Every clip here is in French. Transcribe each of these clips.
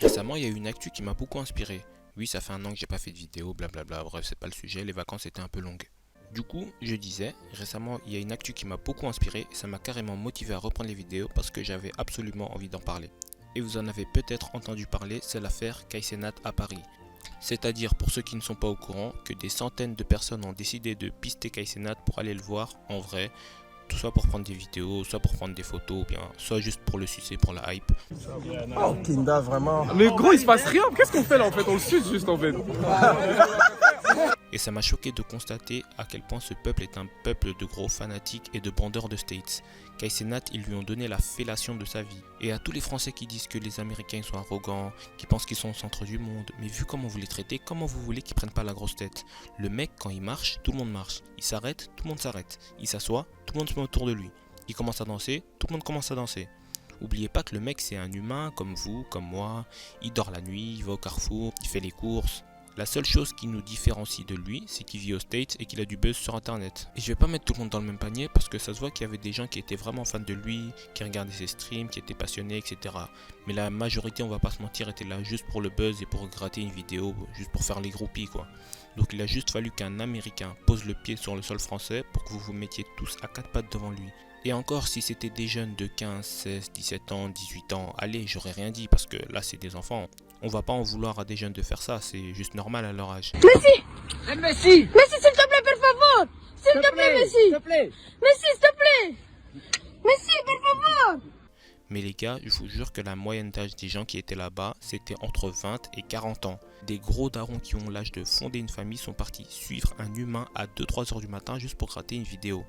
Récemment, il y a eu une actu qui m'a beaucoup inspiré. Oui, ça fait un an que j'ai pas fait de vidéo, blablabla, bref, c'est pas le sujet, les vacances étaient un peu longues. Du coup, je disais, récemment, il y a une actu qui m'a beaucoup inspiré et ça m'a carrément motivé à reprendre les vidéos parce que j'avais absolument envie d'en parler. Et vous en avez peut-être entendu parler, c'est l'affaire Kai Cenat à Paris. C'est-à-dire, pour ceux qui ne sont pas au courant, que des centaines de personnes ont décidé de pister Kai Cenat pour aller le voir en vrai, soit pour prendre des vidéos, soit pour prendre des photos, ou bien soit juste pour le sucer pour la hype. Oh, Kinda, vraiment. Mais gros, il se passe rien. Qu'est-ce qu'on fait là en fait? On le suce juste en fait. Et ça m'a choqué de constater à quel point ce peuple est un peuple de gros fanatiques et de bandeurs de States. Kai Cenat, ils lui ont donné la fellation de sa vie. Et à tous les Français qui disent que les Américains sont arrogants, qui pensent qu'ils sont au centre du monde, mais vu comment vous les traitez, comment vous voulez qu'ils prennent pas la grosse tête? Le mec, quand il marche, tout le monde marche. Il s'arrête, tout le monde s'arrête. Il s'assoit, tout le monde se met autour de lui. Il commence à danser, tout le monde commence à danser. Oubliez pas que le mec c'est un humain comme vous, comme moi. Il dort la nuit, il va au carrefour, il fait les courses. La seule chose qui nous différencie de lui, c'est qu'il vit aux States et qu'il a du buzz sur internet. Et je vais pas mettre tout le monde dans le même panier parce que ça se voit qu'il y avait des gens qui étaient vraiment fans de lui, qui regardaient ses streams, qui étaient passionnés, etc. Mais la majorité, on va pas se mentir, était là juste pour le buzz et pour gratter une vidéo, juste pour faire les groupies quoi. Donc il a juste fallu qu'un Américain pose le pied sur le sol français pour que vous vous mettiez tous à quatre pattes devant lui. Et encore, si c'était des jeunes de 15, 16, 17 ans, 18 ans, allez, j'aurais rien dit parce que là c'est des enfants. On va pas en vouloir à des jeunes de faire ça, c'est juste normal à leur âge. Messi! Messi! Messi, s'il te plaît, per favor! S'il te plaît, Messi! S'il te plaît! Messi, s'il te plaît! Messi, per favor! Mais les gars, je vous jure que la moyenne d'âge des gens qui étaient là-bas, c'était entre 20 et 40 ans. Des gros darons qui ont l'âge de fonder une famille sont partis suivre un humain à 2-3 heures du matin juste pour gratter une vidéo.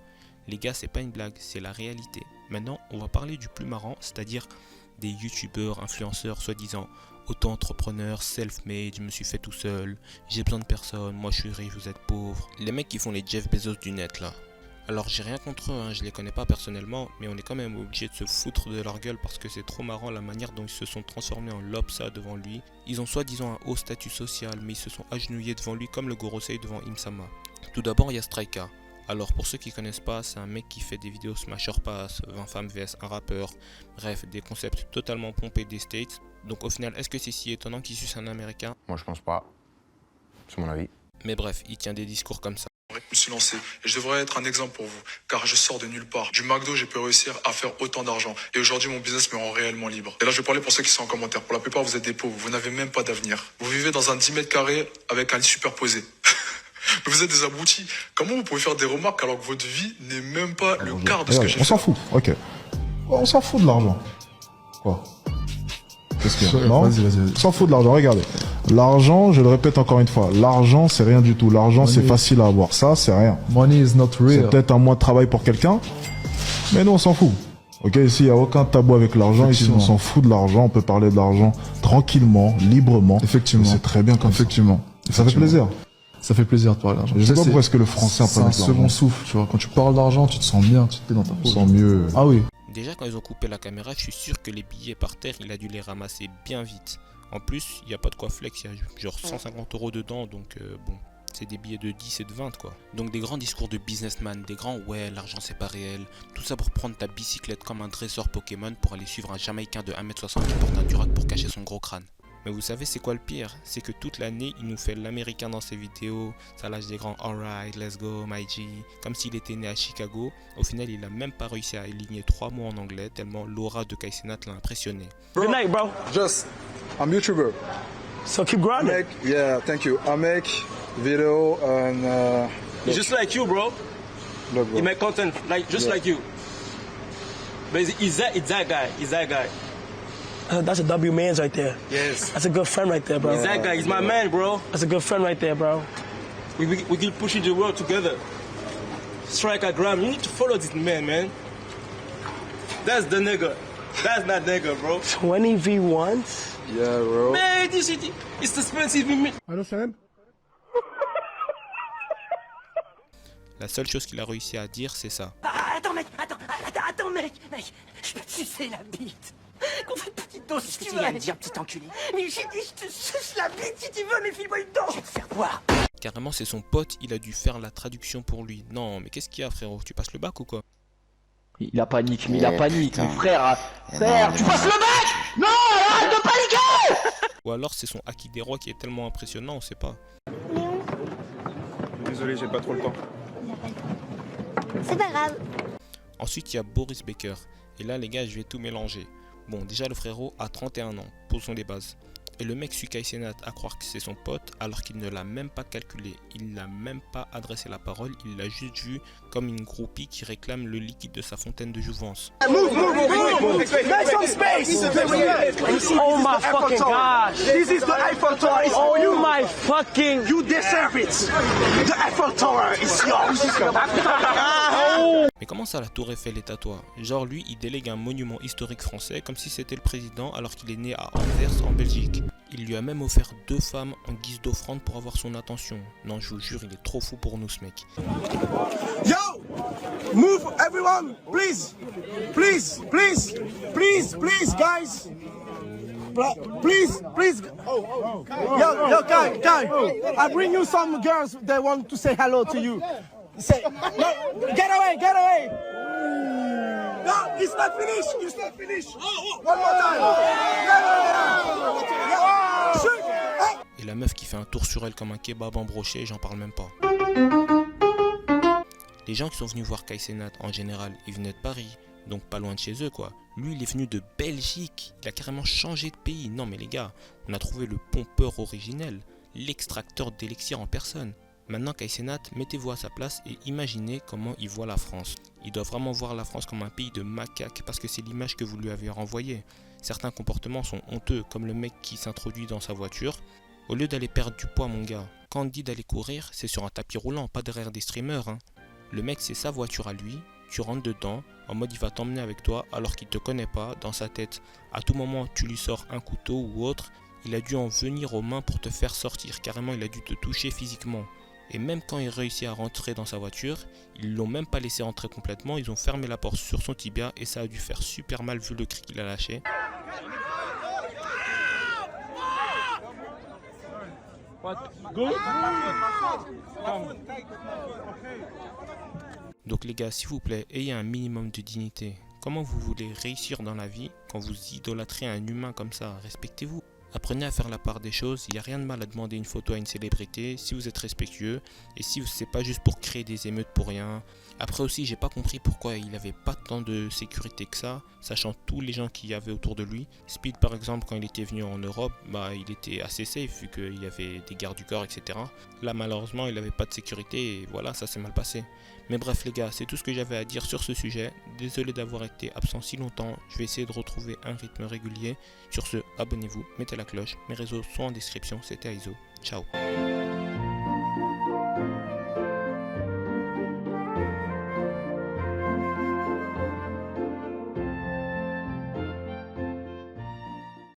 Les gars, c'est pas une blague, c'est la réalité. Maintenant, on va parler du plus marrant, c'est-à-dire des youtubeurs, influenceurs soi-disant auto-entrepreneurs, self-made, je me suis fait tout seul, j'ai besoin de personne, moi je suis riche, vous êtes pauvre. Les mecs qui font les Jeff Bezos du net là. Alors j'ai rien contre eux, hein, je les connais pas personnellement, mais on est quand même obligé de se foutre de leur gueule parce que c'est trop marrant la manière dont ils se sont transformés en lobsa devant lui. Ils ont soi-disant un haut statut social, mais ils se sont agenouillés devant lui comme le Gorosei devant Imsama. Tout d'abord il y a Strika. Alors pour ceux qui connaissent pas, c'est un mec qui fait des vidéos Smasher Pass, 20 femmes vs un rappeur, bref, des concepts totalement pompés des States. Donc au final, est-ce que c'est si étonnant qu'il suce un américain? Moi je pense pas, c'est mon avis. Mais bref, il tient des discours comme ça. Je me suis lancé et je devrais être un exemple pour vous, car je sors de nulle part. Du McDo, j'ai pu réussir à faire autant d'argent. Et aujourd'hui, mon business me rend réellement libre. Et là, je vais parler pour ceux qui sont en commentaire. Pour la plupart, vous êtes des pauvres, vous n'avez même pas d'avenir. Vous vivez dans un 10 mètres carrés avec un lit superposé. Mais vous êtes des abrutis. Comment vous pouvez faire des remarques alors que votre vie n'est même pas le quart de ce que j'ai fait? On s'en fout, ok. On s'en fout de l'argent. Quoi? Qu'est-ce qu'il y a? Non, Vas-y. on s'en fout de l'argent, regardez. L'argent, je le répète encore une fois, l'argent c'est rien du tout. L'argent c'est facile à avoir, ça c'est rien. Money is not C'est real. peut-être un mois de travail pour quelqu'un, mais nous on s'en fout. Ok, ici il n'y a aucun tabou avec l'argent, ici on s'en fout de l'argent, on peut parler de l'argent tranquillement, librement. Effectivement. C'est très bien comme Effectivement. ça. Ça fait plaisir. Ça fait plaisir de parler d'argent. Je sais pas pourquoi est-ce que le français c'est a pas un avec second l'argent. souffle, tu vois. Quand tu parles d'argent, tu te sens bien, tu te mets dans ta On peau. sent mieux. Ah oui. Déjà quand ils ont coupé la caméra, je suis sûr que les billets par terre, il a dû les ramasser bien vite. En plus, il n'y a pas de quoi flex, il y a genre 150 € dedans, donc bon, c'est des billets de 10 et de 20 quoi. Donc des grands discours de businessman, des grands ouais, l'argent c'est pas réel, tout ça pour prendre ta bicyclette comme un dresseur Pokémon pour aller suivre un Jamaïcain de 1m60 qui porte un durac pour cacher son gros crâne. Mais vous savez c'est quoi le pire? C'est que toute l'année il nous fait l'américain dans ses vidéos, ça lâche des grands alright, let's go, my G, comme s'il était né à Chicago. Au final il a même pas réussi à aligner 3 mots en anglais tellement l'aura de Kai Cenat l'a impressionné. Good night, bro. Just, I'm YouTuber. So keep grinding. Yeah, thank you. I make video and He's just like you, bro. look, bro. He make content like just like you. But it's that guy. He's that guy. That's a W man's right there. Yes. That's a good friend right there, bro. He's that guy. He's my man, bro. That's a good friend right there, bro. We keep pushing the world together. Strike a gram. You need to follow this man. That's the nigga. That's not nigga, bro. 20 V1s? Yeah, bro. Man, this shit, it's expensive. La seule chose qu'il a réussi à dire c'est ça. Attends, mec, mec, je peux te sucer la bite. Qu'on fait une petite dose si tu veux. Qu'est-ce que dire, petit enculé? Mais j'ai dit, je te suce la bite si tu veux, mais file-moi une dose. Je vais te faire voir. Carrément c'est son pote, il a dû faire la traduction pour lui. Non mais qu'est-ce qu'il y a frérot, tu passes le bac ou quoi? Il a panique, mon frère. Frère, tu passes le bac? Non, arrête de paniquer! alors c'est son acquis des rois qui est tellement impressionnant, on sait pas. Désolé, j'ai pas trop le temps. C'est pas grave. Ensuite il y a Boris Becker. Et là les gars je vais tout mélanger. Bon déjà le frérot a 31 ans, posons les bases. Et le mec suit Kai Cenat à croire que c'est son pote alors qu'il ne l'a même pas calculé. Il n'a même pas adressé la parole, il l'a juste vu comme une groupie qui réclame le liquide de sa fontaine de jouvence. Make some space! Oh my fucking God! This is the Eiffel Tower. Oh, you my fucking... You deserve it! The Eiffel Tower is yours! Mais comment ça la tour Eiffel est à toi? Genre lui il délègue un monument historique français comme si c'était le président alors qu'il est né à Anvers en Belgique. Il lui a même offert 2 femmes en guise d'offrande pour avoir son attention. Non je vous jure il est trop fou pour nous ce mec. Yo! Move everyone! Please! Please! Please! Please! Please guys! Please! Please! Yo guy! I bring you some girls that want to say hello to you. Say, no, get away! Get away! No, it's not finished! It's not finished! One more time! Et la meuf qui fait un tour sur elle comme un kebab embroché, j'en parle même pas. Les gens qui sont venus voir Kai Cenat en général, ils venaient de Paris, donc pas loin de chez eux quoi. Lui il est venu de Belgique, il a carrément changé de pays. Non mais les gars, on a trouvé le pompeur originel, l'extracteur d'élixir en personne. Maintenant Kai Cenat, mettez-vous à sa place et imaginez comment il voit la France. Il doit vraiment voir la France comme un pays de macaques parce que c'est l'image que vous lui avez renvoyée. Certains comportements sont honteux, comme le mec qui s'introduit dans sa voiture. Au lieu d'aller perdre du poids mon gars, quand on dit d'aller courir, c'est sur un tapis roulant, pas derrière des streamers hein. Le mec c'est sa voiture à lui, tu rentres dedans, en mode il va t'emmener avec toi alors qu'il te connaît pas, dans sa tête. À tout moment tu lui sors un couteau ou autre, il a dû en venir aux mains pour te faire sortir, carrément il a dû te toucher physiquement. Et même quand il réussit à rentrer dans sa voiture, ils l'ont même pas laissé rentrer complètement, ils ont fermé la porte sur son tibia et ça a dû faire super mal vu le cri qu'il a lâché. Donc les gars, s'il vous plaît, ayez un minimum de dignité. Comment vous voulez réussir dans la vie quand vous idolâtrez un humain comme ça? Respectez-vous. Apprenez à faire la part des choses, il n'y a rien de mal à demander une photo à une célébrité si vous êtes respectueux et si c'est pas juste pour créer des émeutes pour rien. Après aussi, j'ai pas compris pourquoi il avait pas tant de sécurité que ça, sachant tous les gens qu'il y avait autour de lui. Speed par exemple, quand il était venu en Europe, il était assez safe vu qu'il y avait des gardes du corps, etc. Là malheureusement, il avait pas de sécurité et voilà, ça s'est mal passé. Mais bref les gars, c'est tout ce que j'avais à dire sur ce sujet. Désolé d'avoir été absent si longtemps, je vais essayer de retrouver un rythme régulier. Sur ce, abonnez-vous, mettez la cloche, mes réseaux sont en description, c'était Aizo, ciao.